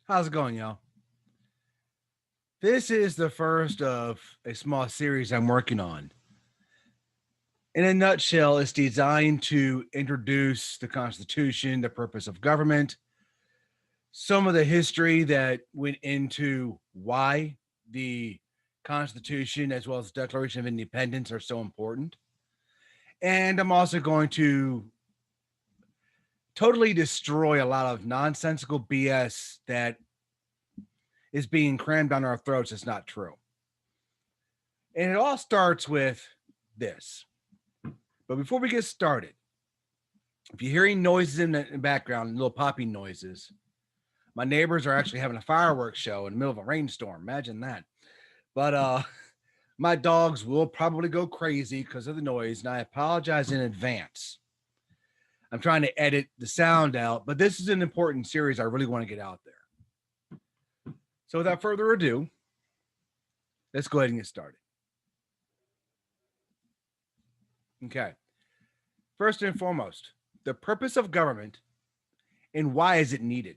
How's it going, y'all? This is the first of a small series I'm working on. In a nutshell, it's designed to introduce the Constitution, the purpose of government, some of the history that went into why the Constitution, as well as the Declaration of Independence, are so important. And I'm also going to totally destroy a lot of nonsensical BS that is being crammed down our throats. It's not true. And it all starts with this. But before we get started, if you're hearing noises in the background, little popping noises, my neighbors are actually having a fireworks show in the middle of a rainstorm. Imagine that. But my dogs will probably go crazy because of the noise, and I apologize in advance. I'm trying to edit the sound out, but this is an important series I really want to get out there. So without further ado, let's go ahead and get started. Okay. First and foremost, the purpose of government and why is it needed?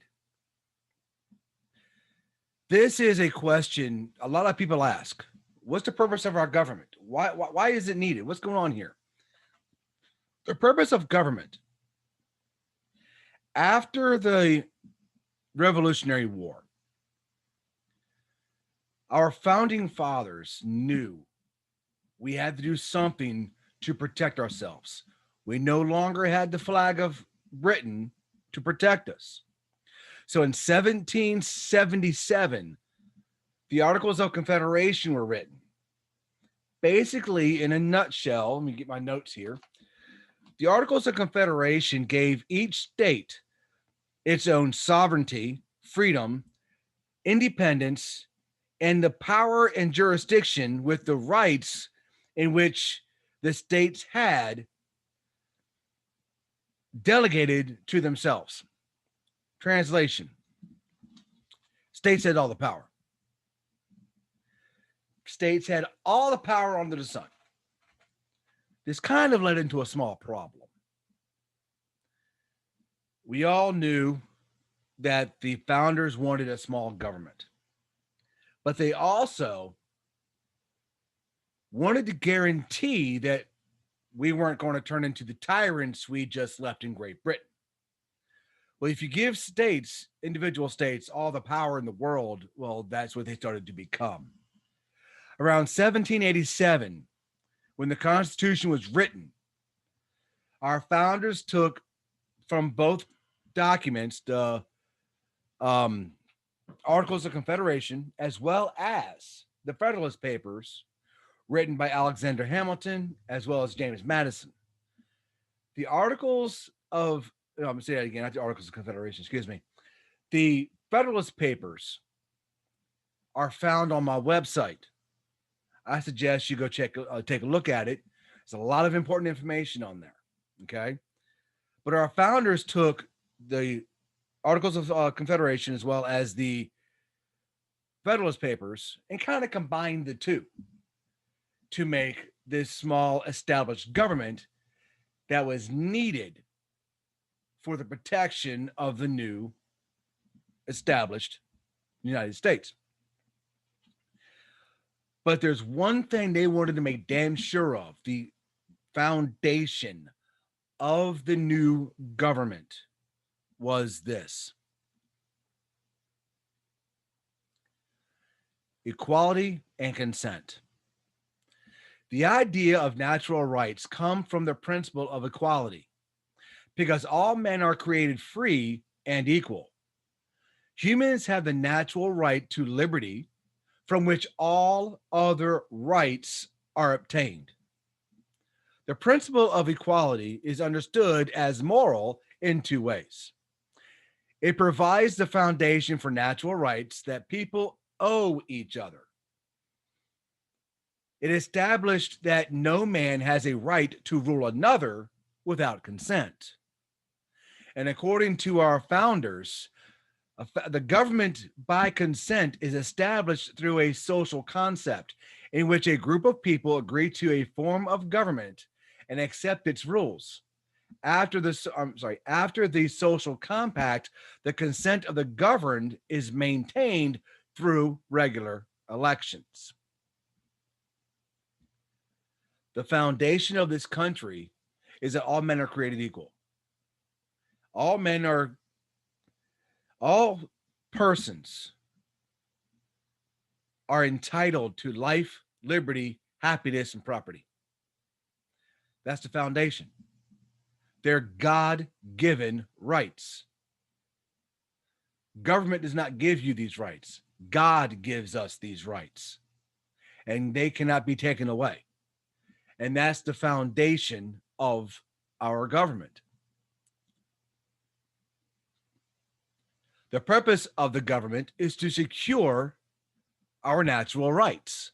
This is a question a lot of people ask. What's the purpose of our government? Why is it needed? What's going on here? The purpose of government after the Revolutionary War, our founding fathers knew we had to do something to protect ourselves. We no longer had the flag of Britain to protect us. So in 1777, the Articles of Confederation were written. Basically, in a nutshell, let me get my notes here. The Articles of Confederation gave each state its own sovereignty, freedom, independence, and the power and jurisdiction with the rights in which the states had delegated to themselves. Translation: states had all the power. States had all the power under the sun. This kind of led into a small problem. We all knew that the founders wanted a small government, but they also wanted to guarantee that we weren't going to turn into the tyrants we just left in Great Britain. Well, if you give states, individual states, all the power in the world, well, that's what they started to become. Around 1787, when the Constitution was written, our founders took from both documents the Articles of Confederation as well as the Federalist Papers written by Alexander Hamilton as well as James Madison. The Articles of, I'm going to say that again, not the Articles of Confederation, excuse me. The Federalist Papers are found on my website. I suggest you go take a look at it. There's a lot of important information on there. Okay. But our founders took the Articles of Confederation as well as the Federalist Papers and kind of combined the two to make this small established government that was needed for the protection of the new established United States. But there's one thing they wanted to make damn sure of: the foundation of the new government was this: equality and consent. The idea of natural rights come from the principle of equality because all men are created free and equal. Humans have the natural right to liberty from which all other rights are obtained. The principle of equality is understood as moral in two ways. It provides the foundation for natural rights that people owe each other. It established that no man has a right to rule another without consent. And according to our founders, the government by consent is established through a social concept in which a group of people agree to a form of government and accept its rules. After the social compact, the consent of the governed is maintained through regular elections. The foundation of this country is that all men are created equal. All men are, all persons are entitled to life, liberty, happiness, and property. That's the foundation. They're God given rights. Government does not give you these rights. God gives us these rights, and they cannot be taken away. And that's the foundation of our government. The purpose of the government is to secure our natural rights,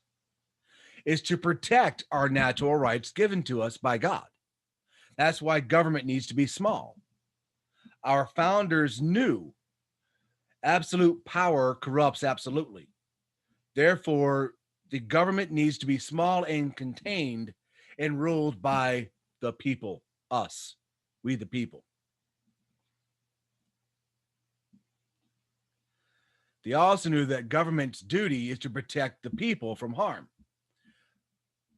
is to protect our natural rights given to us by God. That's why government needs to be small. Our founders knew absolute power corrupts absolutely. Therefore, the government needs to be small and contained and ruled by the people, us, we the people. They also knew that government's duty is to protect the people from harm,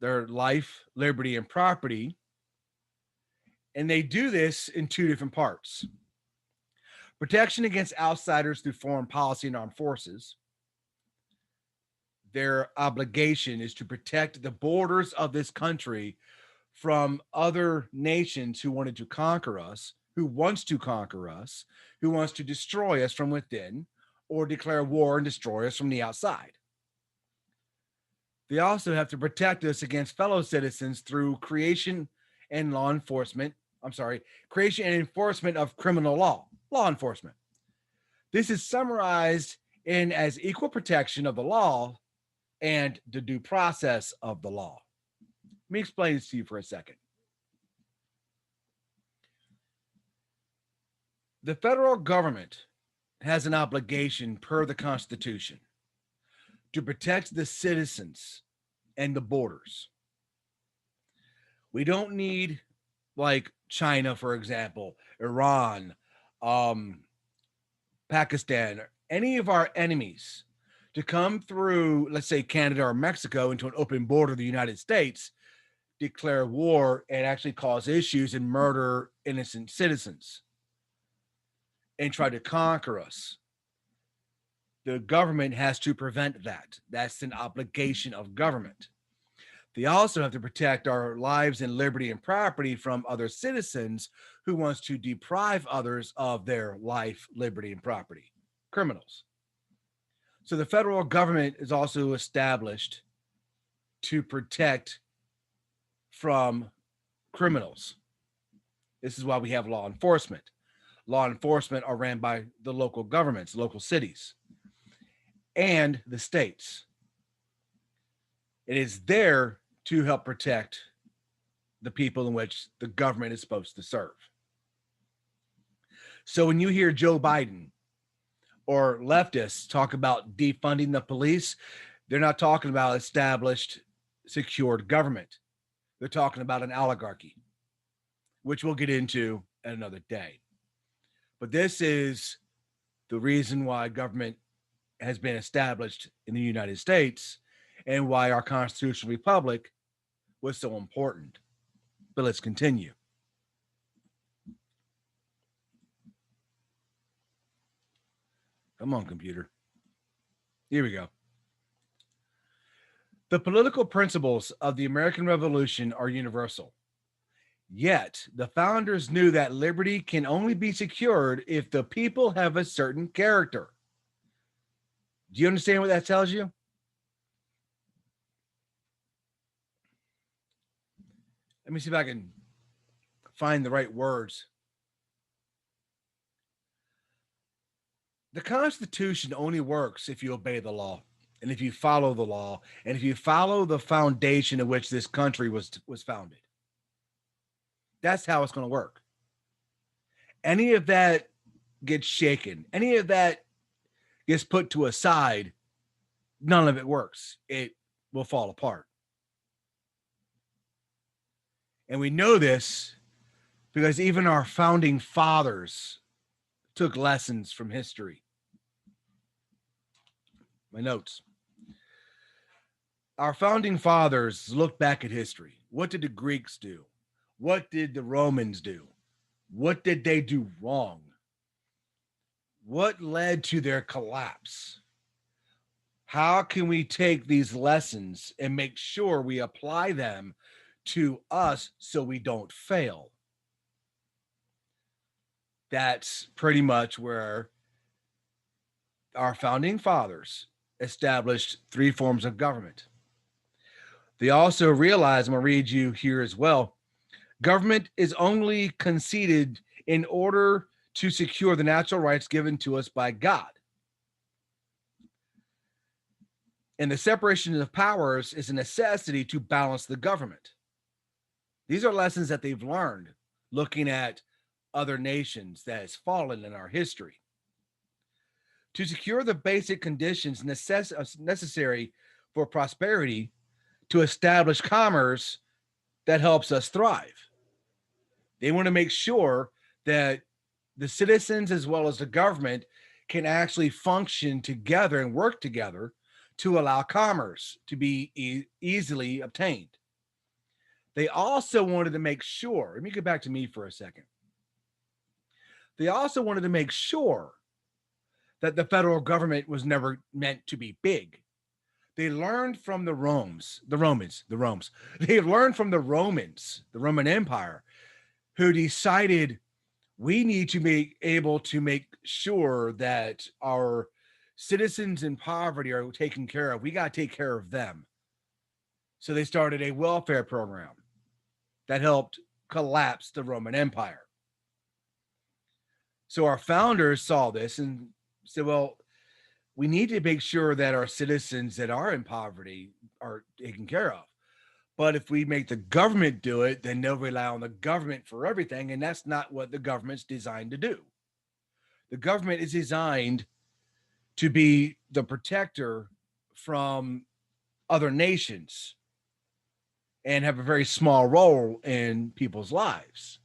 their life, liberty, and property. And they do this in two different parts: protection against outsiders through foreign policy and armed forces. Their obligation is to protect the borders of this country from other nations who wanted to conquer us, who wants to conquer us, who wants to destroy us from within, or declare war and destroy us from the outside. They also have to protect us against fellow citizens through creation and law enforcement. Creation and enforcement of criminal law enforcement. This is summarized in as equal protection of the law and the due process of the law. Let me explain this to you for a second. The federal government has an obligation per the Constitution to protect the citizens and the borders. We don't need, like China, for example, Iran, Pakistan, or any of our enemies to come through, let's say, Canada or Mexico into an open border of the United States, declare war, and actually cause issues and murder innocent citizens and try to conquer us. The government has to prevent that. That's an obligation of government. They also have to protect our lives and liberty and property from other citizens who wants to deprive others of their life, liberty, and property, criminals. So the federal government is also established to protect from criminals. This is why we have law enforcement. Law enforcement are ran by the local governments, local cities, and the states. It is there to help protect the people in which the government is supposed to serve. So when you hear Joe Biden or leftists talk about defunding the police, they're not talking about established, secured government. They're talking about an oligarchy, which we'll get into at another day. But this is the reason why government has been established in the United States and why our constitutional republic was so important. But let's continue. Come on, computer. Here we go. The political principles of the American Revolution are universal. Yet, the founders knew that liberty can only be secured if the people have a certain character. Do you understand what that tells you? Let me see if I can find the right words. The Constitution only works if you obey the law and if you follow the law and if you follow the foundation in which this country was founded. That's how it's going to work. Any of that gets shaken, any of that gets put to a side, none of it works. It will fall apart. And we know this because even our founding fathers took lessons from history. My notes. Our founding fathers looked back at history. What did the Greeks do? What did the Romans do? What did they do wrong? What led to their collapse? How can we take these lessons and make sure we apply them to us so we don't fail? That's pretty much where our founding fathers established 3 forms of government. They also realized, I'm going to read you here as well, government is only conceded in order to secure the natural rights given to us by God. And the separation of powers is a necessity to balance the government. These are lessons that they've learned looking at other nations that has fallen in our history. To secure the basic conditions necessary for prosperity, to establish commerce that helps us thrive. They want to make sure that the citizens as well as the government can actually function together and work together to allow commerce to be easily obtained. They also wanted to make sure, let me get back to me for a second. They also wanted to make sure that the federal government was never meant to be big. They learned from the Romans. They learned from the Romans, the Roman Empire, who decided we need to be able to make sure that our citizens in poverty are taken care of. We got to take care of them. So they started a welfare program that helped collapse the Roman Empire. So our founders saw this and said, well, we need to make sure that our citizens that are in poverty are taken care of. But if we make the government do it, then they'll rely on the government for everything. And that's not what the government's designed to do. The government is designed to be the protector from other nations and have a very small role in people's lives.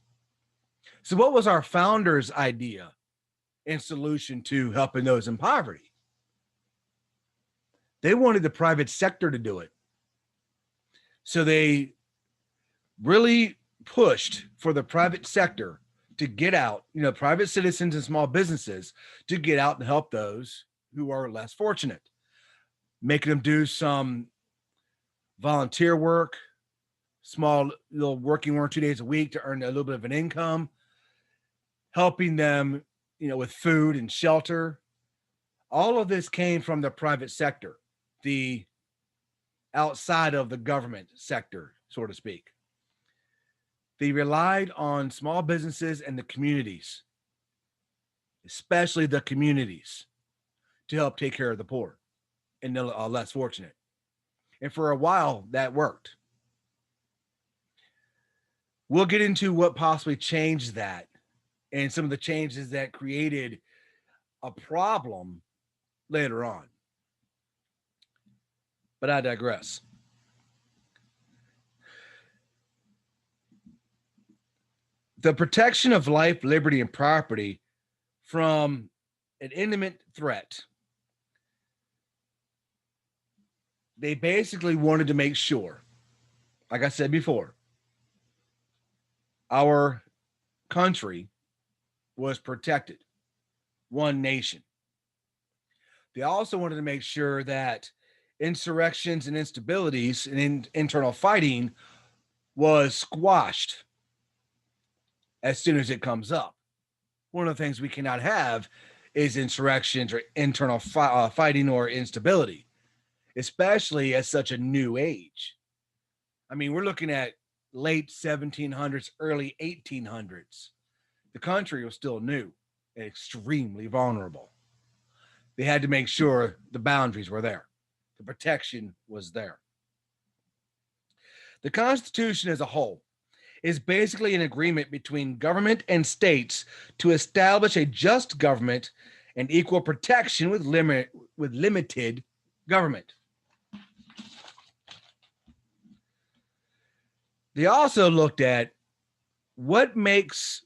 So what was our founders' idea and solution to helping those in poverty? They wanted the private sector to do it. So they really pushed for the private sector to get out, private citizens and small businesses to get out and help those who are less fortunate, making them do some volunteer work, small little working 1 or 2 days a week to earn a little bit of an income, helping them, with food and shelter. All of this came from the private sector, the outside of the government sector, so to speak. They relied on small businesses and the communities, especially the communities, to help take care of the poor and the less fortunate. And for a while, that worked. We'll get into what possibly changed that and some of the changes that created a problem later on. But I digress. The protection of life, liberty, and property from an imminent threat. They basically wanted to make sure, like I said before, our country was protected, one nation. They also wanted to make sure that insurrections and instabilities and internal fighting was squashed as soon as it comes up. One of the things we cannot have is insurrections or internal fighting or instability, especially at such a new age. I mean, we're looking at late 1700s, early 1800s. The country was still new and extremely vulnerable. They had to make sure the boundaries were there. The protection was there. The Constitution as a whole is basically an agreement between government and states to establish a just government and equal protection with limited government. They also looked at what makes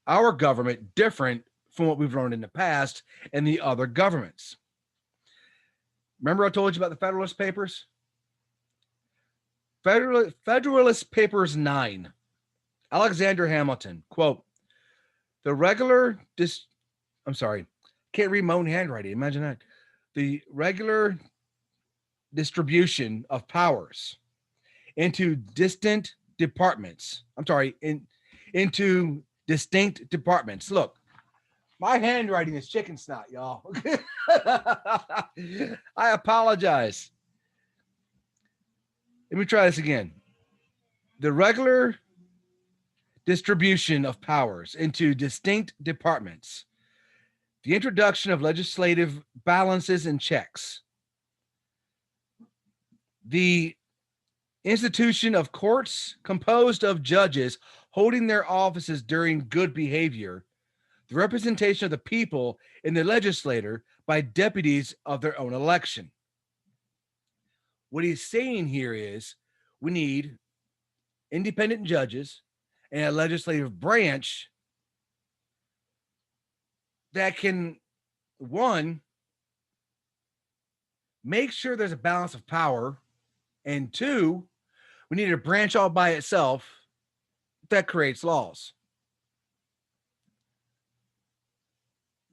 our government different from what we've learned in the past and the other governments. Remember I told you about the Federalist Papers? Federalist Papers 9. Alexander Hamilton, quote, the regular I'm sorry, can't read my own handwriting. Imagine that. The regular distribution of powers into distant departments. I'm sorry, into distinct departments. Look, my handwriting is chicken snot, y'all. I apologize. Let me try this again. The regular distribution of powers into distinct departments, the introduction of legislative balances and checks, the institution of courts composed of judges holding their offices during good behavior, the representation of the people in the legislature by deputies of their own election. What he's saying here is we need independent judges and a legislative branch that can, one, make sure there's a balance of power, and two, we need a branch all by itself that creates laws.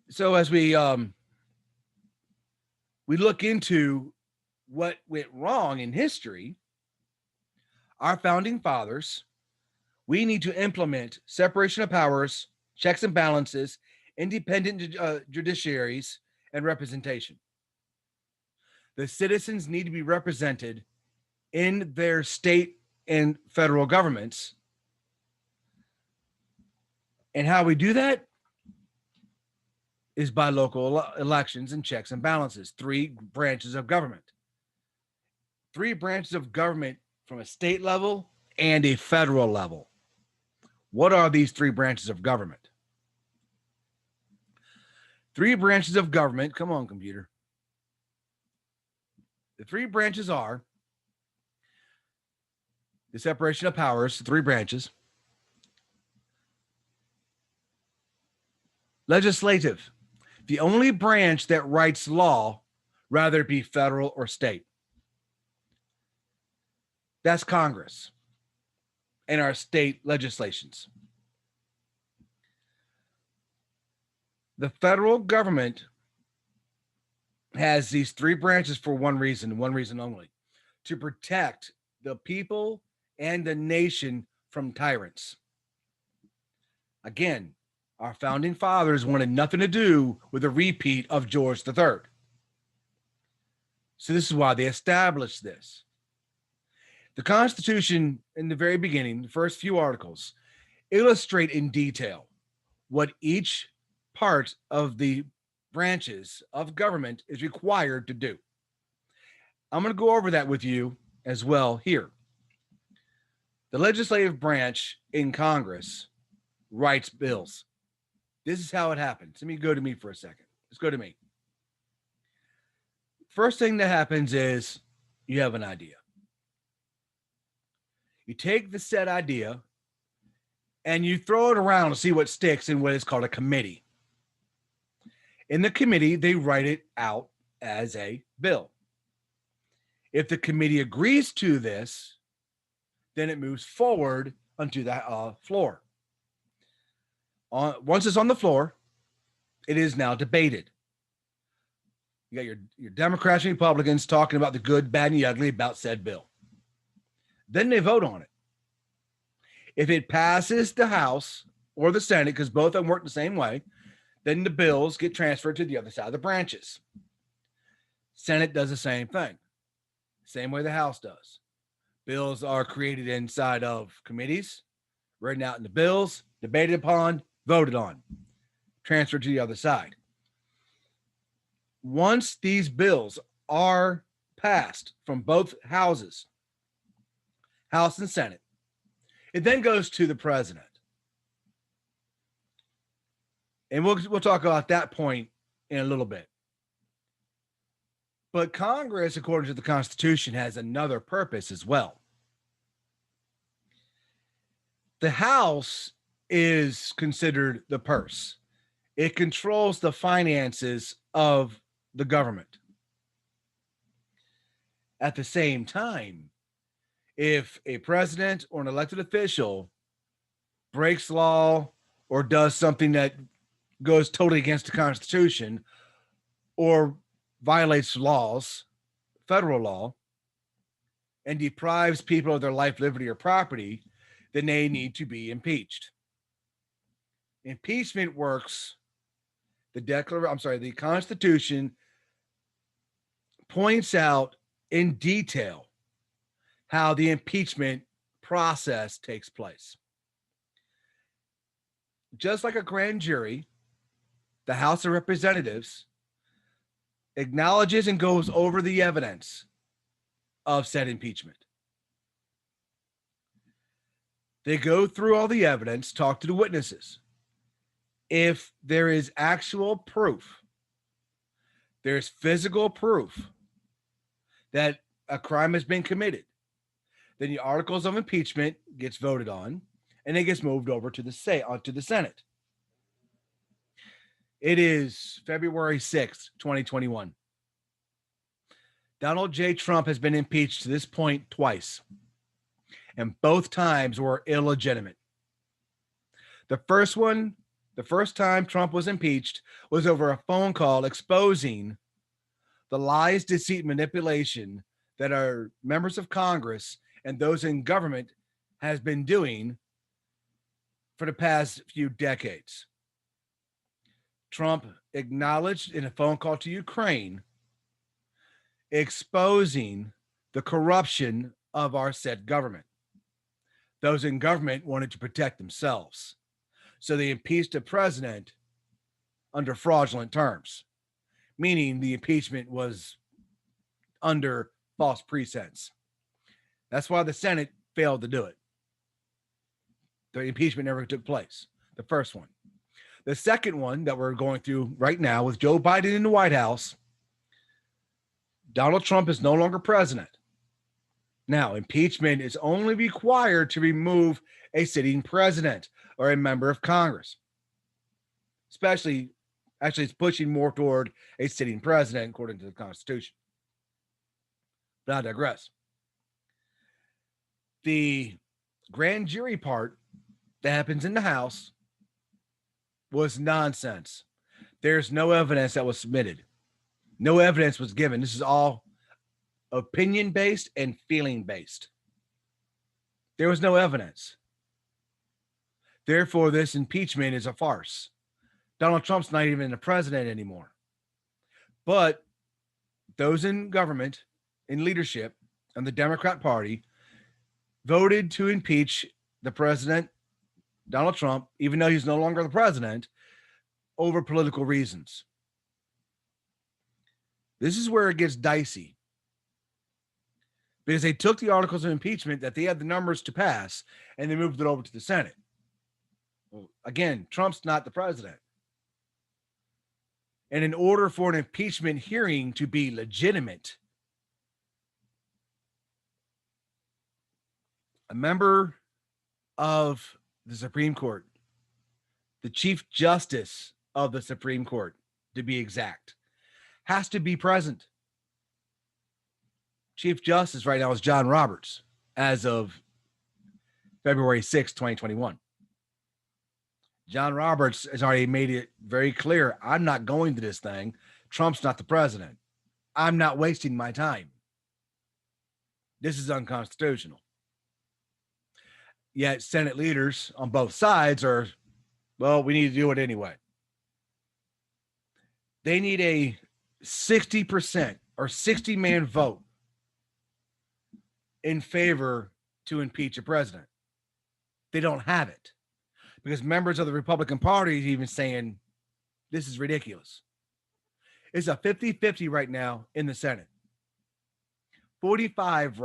So as we look into what went wrong in history, our founding fathers, we need to implement separation of powers, checks and balances, independent judiciaries, and representation. The citizens need to be represented in their state and federal governments. And how we do that is by local elections and checks and balances. 3 branches of government. 3 branches of government from a state level and a federal level. What are these 3 branches of government? 3 branches of government. Come on, computer. The 3 branches are the separation of powers, 3 branches. Legislative, the only branch that writes law, whether it be federal or state. That's Congress and our state legislations. The federal government has these 3 branches for one reason only: to protect the people and the nation from tyrants. Again, our founding fathers wanted nothing to do with a repeat of George III. So this is why they established this. The Constitution, in the very beginning, the first few articles, illustrate in detail what each part of the branches of government is required to do. I'm going to go over that with you as well here. The legislative branch in Congress writes bills. This is how it happens. Let me go to me for a second. Let's go to me. First thing that happens is you have an idea. You take the said idea and you throw it around to see what sticks in what is called a committee. In the committee, they write it out as a bill. If the committee agrees to this, then it moves forward onto the floor. Once it's on the floor, it is now debated. You got your Democrats and Republicans talking about the good, bad, and the ugly about said bill. Then they vote on it. If it passes the House or the Senate, because both of them work the same way, then the bills get transferred to the other side of the branches. Senate does the same thing. Same way the House does. Bills are created inside of committees, written out in the bills, debated upon, voted on, transferred to the other side. Once these bills are passed from both houses, House and Senate, it then goes to the president. And we'll talk about that point in a little bit. But Congress, according to the Constitution, has another purpose as well. The House is considered the purse. It controls the finances of the government. At the same time, if a president or an elected official breaks law or does something that goes totally against the Constitution or violates laws, federal law, and deprives people of their life, liberty, or property, then they need to be impeached. Impeachment works. The Constitution points out in detail how the impeachment process takes place. Just like a grand jury, the House of Representatives acknowledges and goes over the evidence of said impeachment. They go through all the evidence, talk to the witnesses. If there is actual proof, there's physical proof that a crime has been committed, then the articles of impeachment gets voted on and it gets moved over to the Senate. It is February 6th, 2021. Donald J. Trump has been impeached to this point twice, and both times were illegitimate. The first time Trump was impeached was over a phone call exposing the lies, deceit, manipulation that our members of Congress and those in government has been doing for the past few decades. Trump acknowledged in a phone call to Ukraine, exposing the corruption of our said government. Those in government wanted to protect themselves, so they impeached the president under fraudulent terms, meaning the impeachment was under false pretense. That's why the Senate failed to do it. The impeachment never took place, the first one. The second one that we're going through right now with Joe Biden in the White House, Donald Trump is no longer president. Now, impeachment is only required to remove a sitting president or a member of Congress. Actually, it's pushing more toward a sitting president according to the Constitution. But I digress. The grand jury part that happens in the House was nonsense. There's no evidence that was submitted. No evidence was given. This is all opinion-based and feeling-based. There was no evidence. Therefore, this impeachment is a farce. Donald Trump's not even the president anymore. But those in government, in leadership, and the Democrat Party voted to impeach the president, Donald Trump, even though he's no longer the president, over political reasons. This is where it gets dicey, because they took the articles of impeachment that they had the numbers to pass and they moved it over to the Senate. Well, again, Trump's not the president. And in order for an impeachment hearing to be legitimate, a member of the Supreme Court, the Chief Justice of the Supreme Court, to be exact, has to be present. Chief Justice right now is John Roberts as of February 6, 2021. John Roberts has already made it very clear, I'm not going to this thing. Trump's not the president. I'm not wasting my time. This is unconstitutional. Yet Senate leaders on both sides are, well, we need to do it anyway. They need a 60% or 60-man vote in favor to impeach a president. They don't have it because members of the Republican Party are even saying this is ridiculous. It's a 50-50 right now in the Senate. 45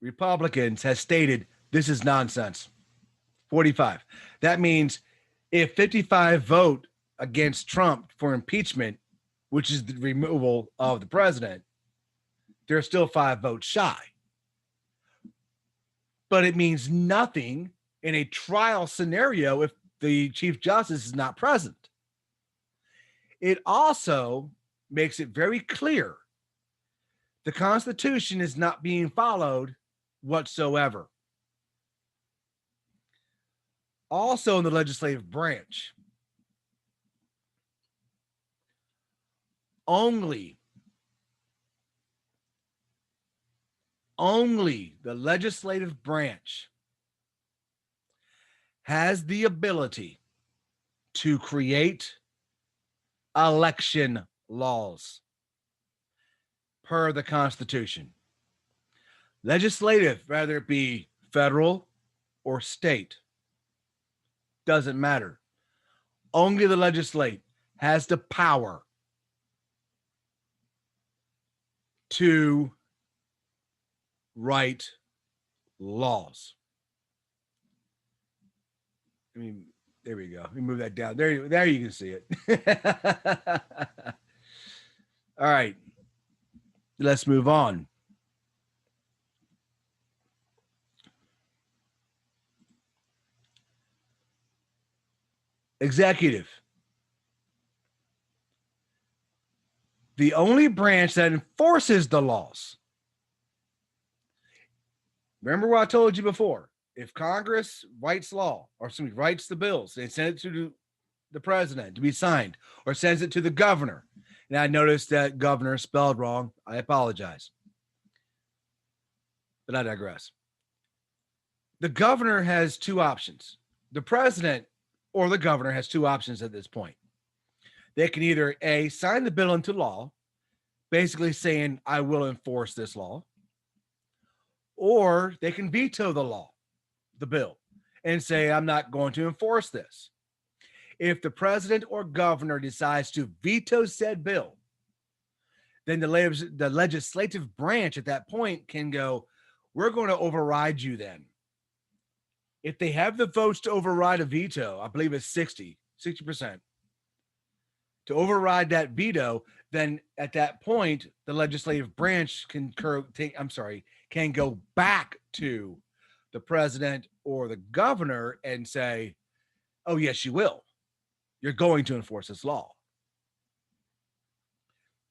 Republicans has stated this is nonsense. 45. That means if 55 vote against Trump for impeachment, which is the removal of the president, there are still 5 votes shy. but it means nothing in a trial scenario if the Chief Justice is not present. It also makes it very clear the Constitution is not being followed whatsoever. Also, in the legislative branch, only the legislative branch has the ability to create election laws per the Constitution. Legislative, whether it be federal or state, doesn't matter. Only the legislate has the power to write laws. I mean, there we go. Let me move that down. There you can see it. All right. Let's move on. Executive. The only branch that enforces the laws. Remember what I told you before? If Congress writes law, or writes the bills, they send it to the president to be signed, or sends it to the governor. And I noticed that governor spelled wrong. I apologize. But I digress. The governor has two options. The president or the governor has two options at this point. They can either A, sign the bill into law, basically saying, I will enforce this law, or they can veto the law, the bill, and say, I'm not going to enforce this. If the president or governor decides to veto said bill, then the legislative branch at that point can go, we're going to override you then. If they have the votes to override a veto, I believe it's 60%, to override that veto, then at that point, the legislative branch can go back to the president or the governor and say, oh, yes, you will. You're going to enforce this law.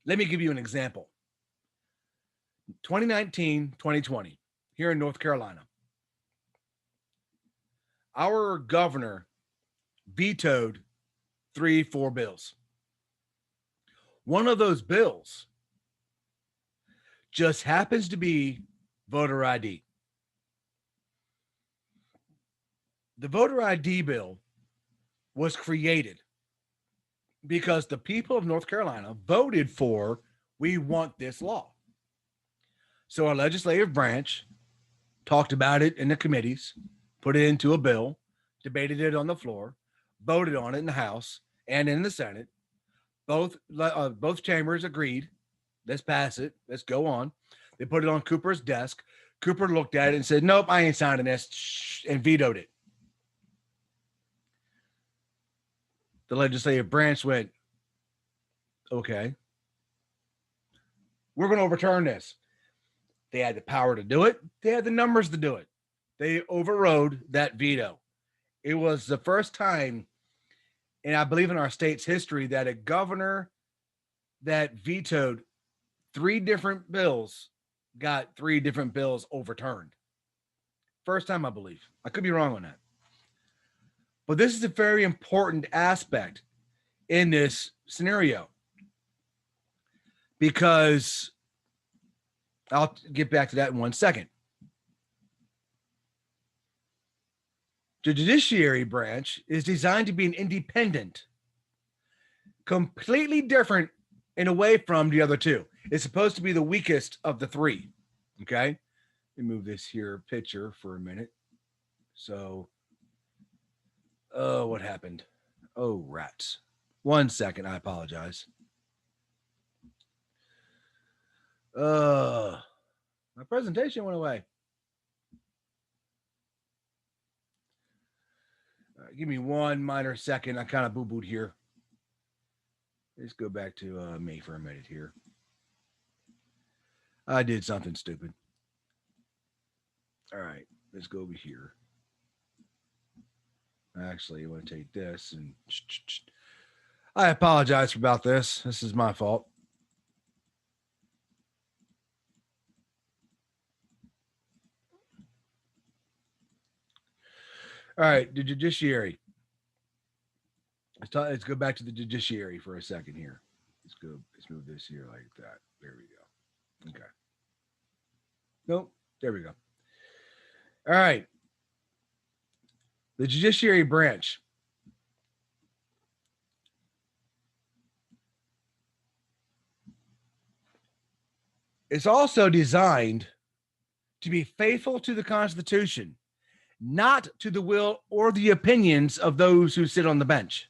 Let me give you an example. 2019, 2020, here in North Carolina, our governor vetoed 3-4 bills. One of those bills just happens to be voter ID. The voter ID bill was created because the people of North Carolina voted for, we want this law. So our legislative branch talked about it in the committees, put it into a bill, debated it on the floor, voted on it in the House and in the Senate. Both chambers agreed. Let's pass it. Let's go on. They put it on Cooper's desk. Cooper looked at it and said, nope, I ain't signing this, and vetoed it. The legislative branch went, okay, we're going to overturn this. They had the power to do it. They had the numbers to do it. They overrode that veto. It was the first time, and I believe in our state's history, that a governor that vetoed 3 different bills got 3 different bills overturned. First time, I believe. I could be wrong on that. But this is a very important aspect in this scenario, because I'll get back to that in 1 second. The judiciary branch is designed to be an independent, completely different and away from the other two. It's supposed to be the weakest of the 3. Okay. Let me move this here picture for a minute. So, oh, what happened? Oh, rats. 1 second. I apologize. My presentation went away. Give me 1 minor second. I kind of boo-booed here. Let's go back to me for a minute here. I did something stupid. All right. let's go over here. Actually, I want to take this and I apologize for about this. This is my fault. All right, the judiciary. Let's go back to the judiciary for a second here. Let's go. Let's move this here like that. There we go. Okay. Nope. There we go. All right. The judiciary branch. It's also designed to be faithful to the Constitution, not to the will or the opinions of those who sit on the bench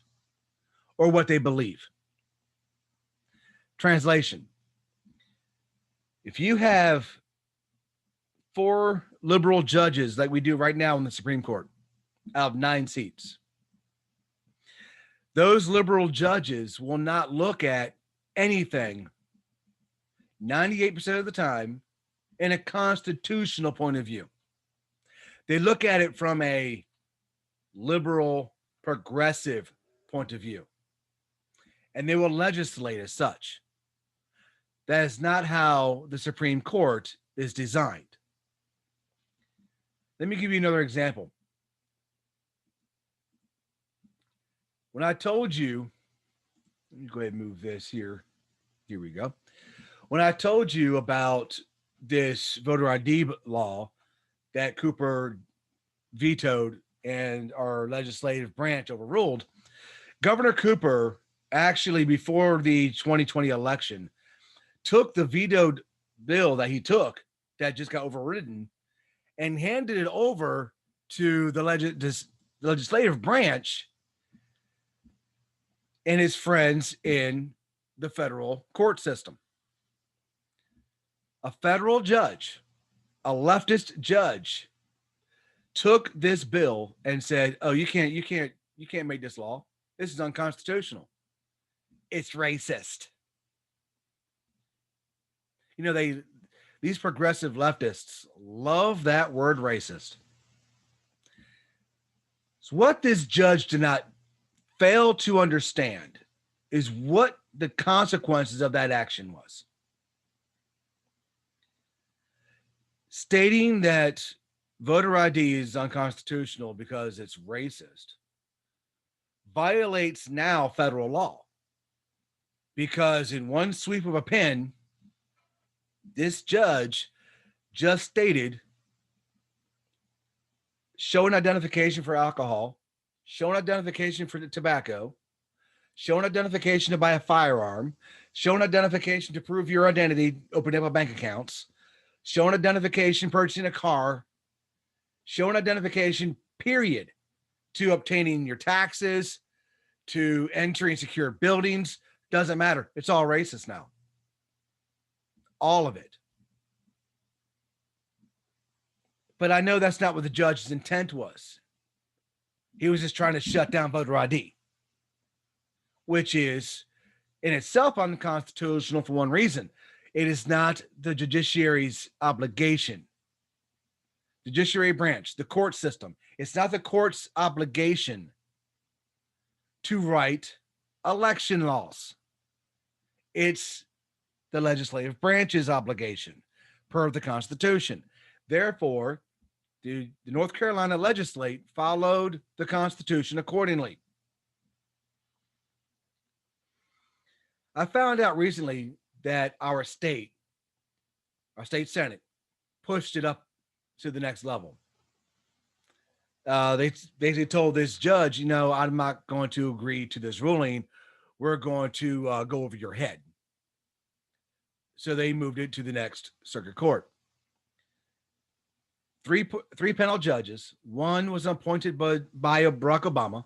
or what they believe. Translation. If you have 4 liberal judges like we do right now in the Supreme Court out of 9 seats, those liberal judges will not look at anything 98% of the time in a constitutional point of view. They look at it from a liberal, progressive point of view, and they will legislate as such. That is not how the Supreme Court is designed. Let me give you another example. When I told you, let me go ahead and move this here. Here we go. When I told you about this voter ID law that Cooper vetoed and our legislative branch overruled, Governor Cooper actually, before the 2020 election, took the vetoed bill that he took that just got overridden and handed it over to the legislative branch and his friends in the federal court system. A federal judge, a leftist judge, took this bill and said, "Oh, you can't make this law. This is unconstitutional. It's racist." You know, these progressive leftists love that word racist. So what this judge did not fail to understand is what the consequences of that action was. Stating that voter ID is unconstitutional because it's racist violates now federal law, because in one sweep of a pen, this judge just stated show an identification for alcohol, show an identification for the tobacco, show an identification to buy a firearm, show an identification to prove your identity, opening up a bank accounts, show an identification purchasing a car, show an identification, period, to obtaining your taxes, to entering secure buildings. Doesn't matter. It's all racist now. All of it. But I know that's not what the judge's intent was. He was just trying to shut down voter ID, which is in itself unconstitutional for one reason. It is not the judiciary's obligation. The judiciary branch, the court system, it's not the court's obligation to write election laws. It's the legislative branch's obligation per the Constitution. Therefore, the North Carolina legislate followed the Constitution accordingly. I found out recently that our state Senate, pushed it up to the next level. They basically told this judge, I'm not going to agree to this ruling. We're going to go over your head. So they moved it to the next circuit court. Three panel judges. One was appointed by Barack Obama.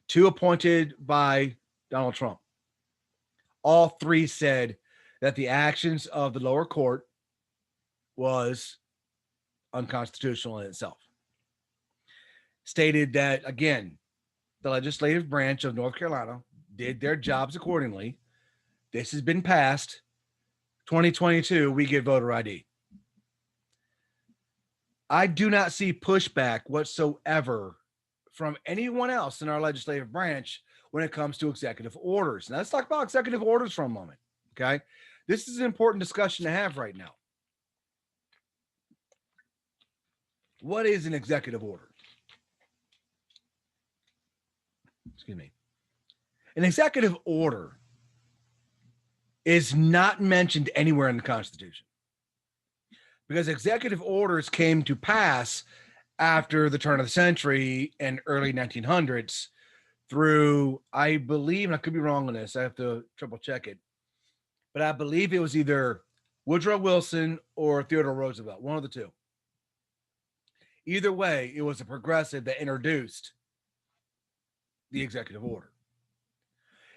2 appointed by Donald Trump. All 3 said that the actions of the lower court was unconstitutional in itself. Stated that, again, the legislative branch of North Carolina did their jobs accordingly. This has been passed. 2022, we get voter ID. I do not see pushback whatsoever from anyone else in our legislative branch when it comes to executive orders. Now, let's talk about executive orders for a moment. Okay. This is an important discussion to have right now. What is an executive order? Excuse me. An executive order is not mentioned anywhere in the Constitution because executive orders came to pass after the turn of the century and early 1900s through, I believe, and I could be wrong on this, I have to triple check it, but I believe it was either Woodrow Wilson or Theodore Roosevelt, one of the two. Either way, it was a progressive that introduced the executive order.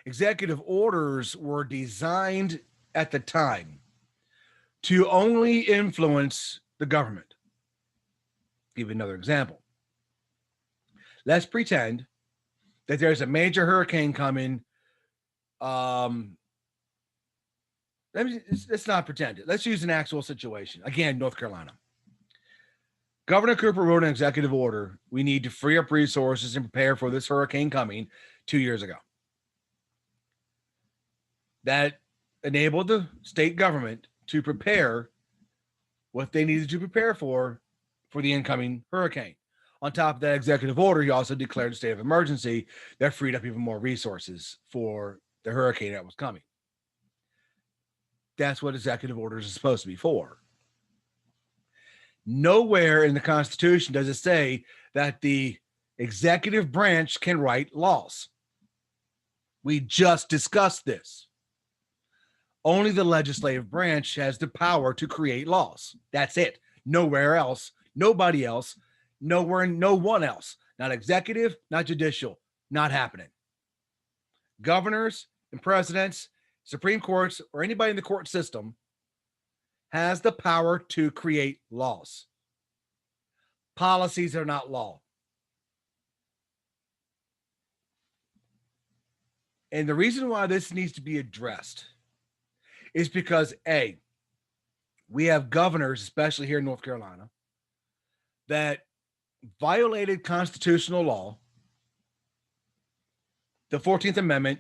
Executive orders were designed at the time to only influence the government. Give you another example. Let's pretend that there's a major hurricane coming. Let's not pretend it. Let's use an actual situation. Again, North Carolina. Governor Cooper wrote an executive order. We need to free up resources and prepare for this hurricane coming 2 years ago. That enabled the state government to prepare what they needed to prepare for the incoming hurricane. On top of that executive order, he also declared a state of emergency that freed up even more resources for the hurricane that was coming. That's what executive orders are supposed to be for. Nowhere in the Constitution does it say that the executive branch can write laws. We just discussed this. Only the legislative branch has the power to create laws. That's it. Nowhere else, nobody else, nowhere, no one else. Not executive, not judicial, not happening. Governors and presidents, Supreme Courts, or anybody in the court system has the power to create laws. Policies are not law. And the reason why this needs to be addressed is because, A, we have governors, especially here in North Carolina, that violated constitutional law, the 14th Amendment.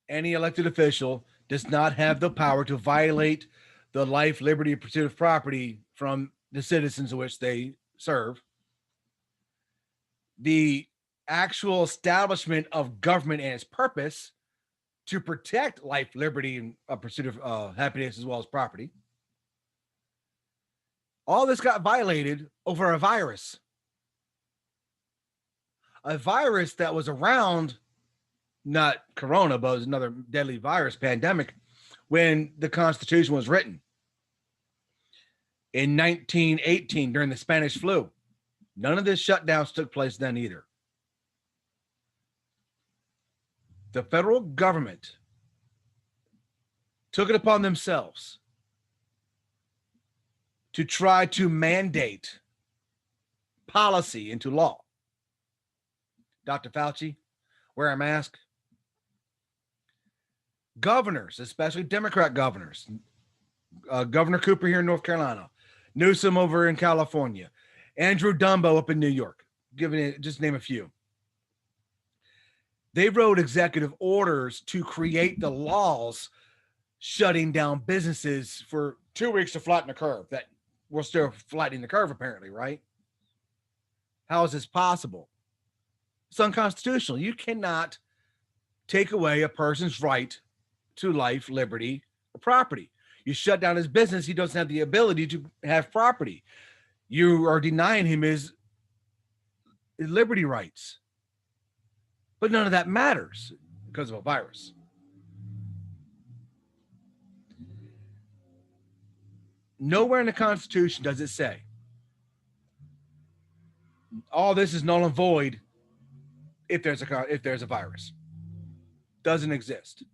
Any elected official does not have the power to violate the life, liberty, and pursuit of property from the citizens in which they serve. The actual establishment of government and its purpose to protect life, liberty, and pursuit of happiness as well as property. All this got violated over a virus. A virus that was around, not Corona, but it was another deadly virus pandemic when the Constitution was written. In 1918, during the Spanish flu, none of this shutdowns took place then either. The federal government took it upon themselves to try to mandate policy into law. Dr. Fauci, wear a mask. Governors, especially Democrat governors, Governor Cooper here in North Carolina, Newsom over in California, Andrew Dumbo up in New York, giving it, just name a few. They wrote executive orders to create the laws shutting down businesses for 2 weeks to flatten the curve. That we're still flattening the curve, apparently, right? How is this possible? It's unconstitutional. You cannot take away a person's right to life, liberty, or property. You shut down his business, he doesn't have the ability to have property. You are denying him his liberty rights. But none of that matters because of a virus. Nowhere in the Constitution does it say all this is null and void if there's a virus. Doesn't exist.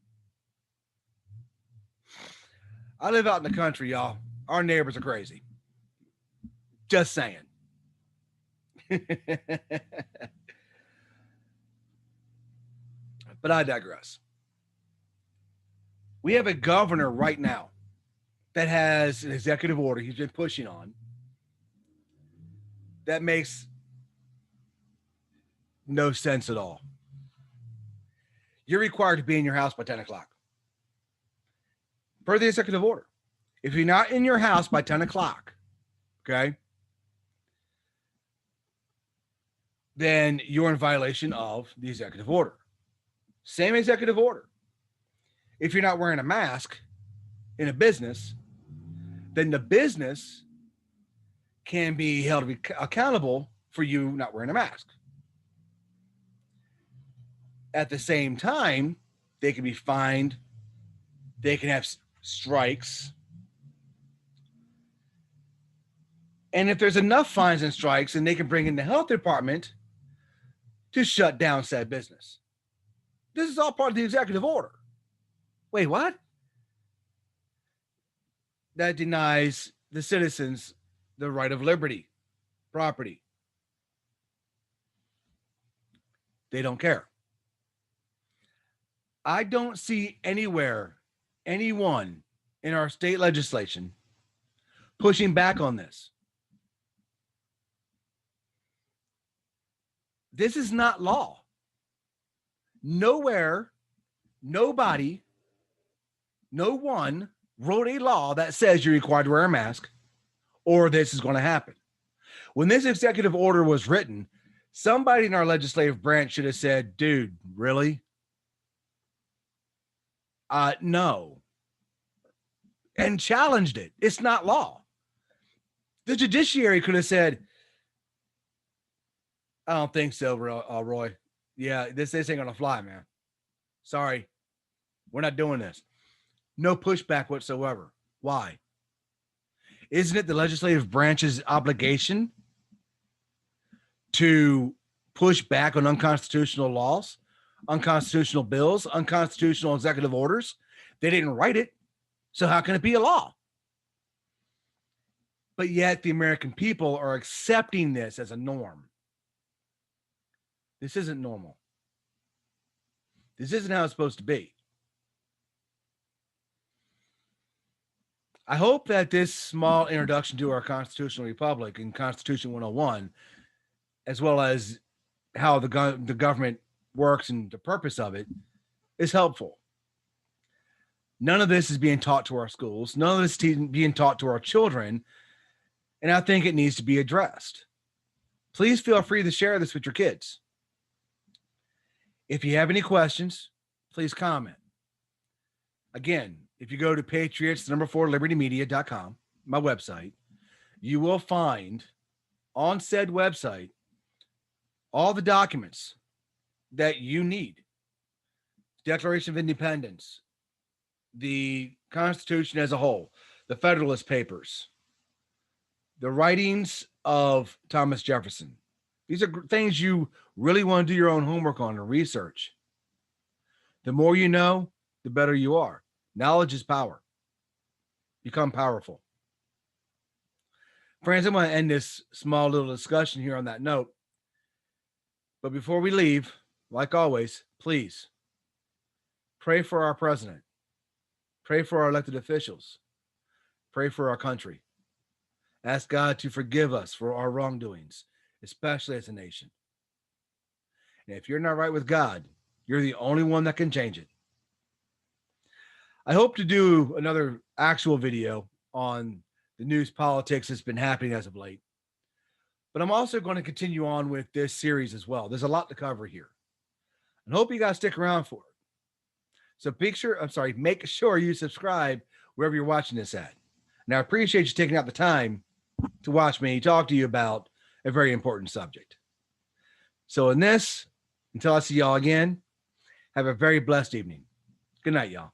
I live out in the country, y'all. Our neighbors are crazy. Just saying. But I digress. We have a governor right now that has an executive order he's been pushing on That makes no sense at all. You're required to be in your house by 10 o'clock. Per the executive order. If you're not in your house by 10 o'clock, okay, then you're in violation of the executive order. Same executive order. If you're not wearing a mask in a business, then the business can be held accountable for you not wearing a mask. At the same time, they can be fined. They can have strikes. And if there's enough fines and strikes, then they can bring in the health department to shut down said business. This is all part of the executive order. Wait, what? That denies the citizens the right of liberty, property. They don't care. I don't see anywhere anyone in our state legislation pushing back on this. This is not law. Nowhere, nobody, no one wrote a law that says you're required to wear a mask or this is going to happen. When this executive order was written, somebody in our legislative branch should have said, dude, really? No. And challenged it. It's not law. The judiciary could have said, I don't think so, Roy. Yeah, this ain't going to fly, man. Sorry. We're not doing this. No pushback whatsoever. Why? Isn't it the legislative branch's obligation to push back on unconstitutional laws, unconstitutional bills, unconstitutional executive orders? They didn't write it, so how can it be a law? But yet the American people are accepting this as a norm. This isn't normal. This isn't how it's supposed to be. I hope that this small introduction to our constitutional republic and Constitution 101, as well as how the government works and the purpose of it, is helpful. None of this is being taught to our schools. None of this is being taught to our children. And I think it needs to be addressed. Please feel free to share this with your kids. If you have any questions, please comment. Again, if you go to patriots4libertymedia.com, my website, you will find on said website all the documents that you need. Declaration of Independence, the Constitution as a whole, the Federalist Papers, the writings of Thomas Jefferson. These are things you really want to do your own homework on and research. The more you know, the better you are. Knowledge is power. Become powerful. Friends, I'm going to end this small little discussion here on that note. But before we leave, like always, please pray for our president. Pray for our elected officials. Pray for our country. Ask God to forgive us for our wrongdoings, especially as a nation. And if you're not right with God, you're the only one that can change it. I hope to do another actual video on the news politics that's been happening as of late. But I'm also going to continue on with this series as well. There's a lot to cover here. And hope you guys stick around for it. So make sure you subscribe wherever you're watching this at. And I appreciate you taking out the time to watch me talk to you about a very important subject. So until I see y'all again, have a very blessed evening. Good night, y'all.